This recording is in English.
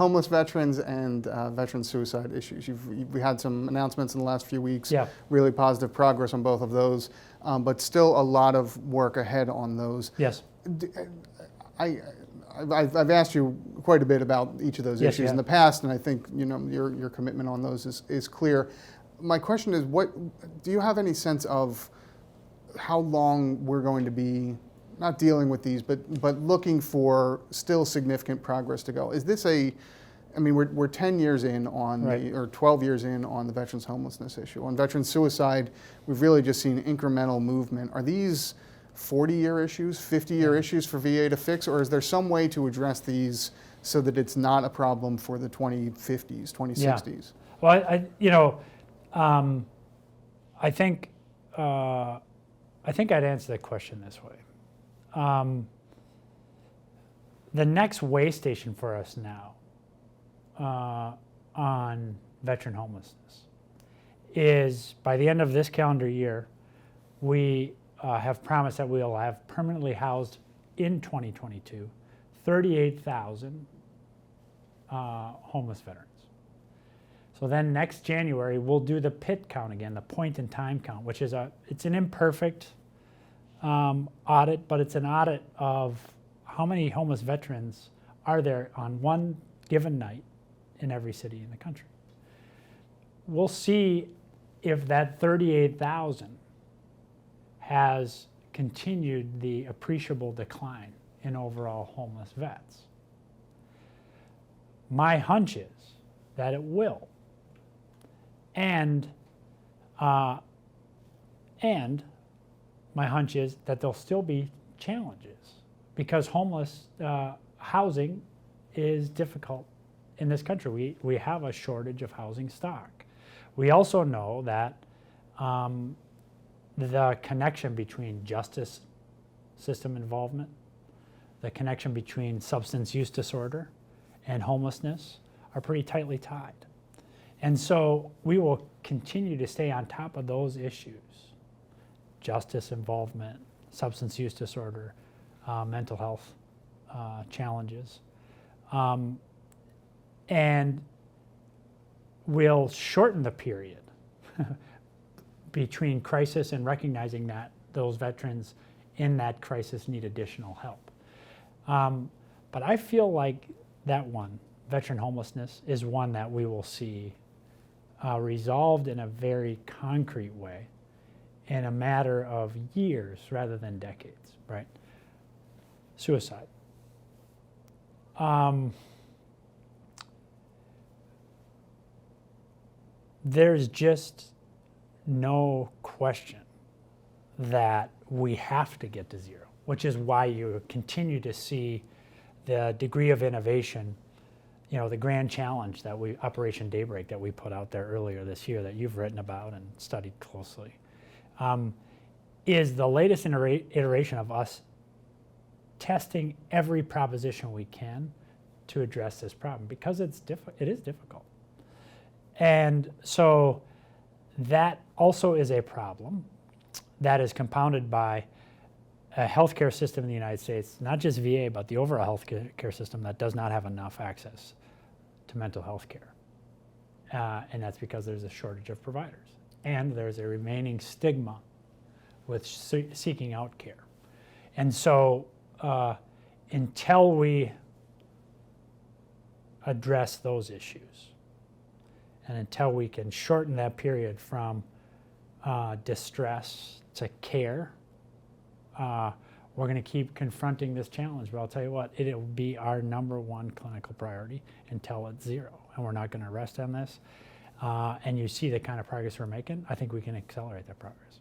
homeless veterans and veteran suicide issues. We had some announcements in the last few weeks, Yeah. really positive progress on both of those, but still a lot of work ahead on those. Yes. I've asked you quite a bit about each of those Yes, issues yeah. in the past, and I think your commitment on those is clear. My question is, do you have any sense of how long we're going to be not dealing with these, but looking for still significant progress to go? Is this we're 10 years in on Right. or 12 years in on the veterans homelessness issue. On veteran suicide, we've really just seen incremental movement. Are these 40-year issues, 50-year issues for VA to fix, or is there some way to address these so that it's not a problem for the 2050s, 2060s? Yeah. Well, I think I'd answer that question this way. The next way station for us now on veteran homelessness is by the end of this calendar year, we have promised that we'll have permanently housed in 2022 38,000 homeless veterans. So then next January, we'll do the PIT count again, the point in time count, which is it's an imperfect audit, but it's an audit of how many homeless veterans are there on one given night in every city in the country. We'll see if that 38,000 has continued the appreciable decline in overall homeless vets. My hunch is that it will. And my hunch is that there'll still be challenges because homeless housing is difficult in this country. We have a shortage of housing stock. We also know that the connection between justice system involvement, the connection between substance use disorder and homelessness are pretty tightly tied. And so we will continue to stay on top of those issues: justice involvement, substance use disorder, mental health challenges. And we'll shorten the period between crisis and recognizing that those veterans in that crisis need additional help. But I feel like that one, veteran homelessness, is one that we will see resolved in a very concrete way in a matter of years rather than decades, right? Suicide. There's just no question that we have to get to zero, which is why you continue to see the degree of innovation, the grand challenge that Operation Daybreak that we put out there earlier this year that you've written about and studied closely, is the latest iteration of us testing every proposition we can to address this problem because it is difficult. And so that also is a problem that is compounded by a healthcare system in the United States, not just VA, but the overall healthcare system that does not have enough access to mental health care. And that's because there's a shortage of providers. And there's a remaining stigma with seeking out care. And so until we address those issues, and until we can shorten that period from distress to care, we're going to keep confronting this challenge. But I'll tell you what, it'll be our #1 clinical priority until it's zero. And we're not going to rest on this. And you see the kind of progress we're making. I think we can accelerate that progress.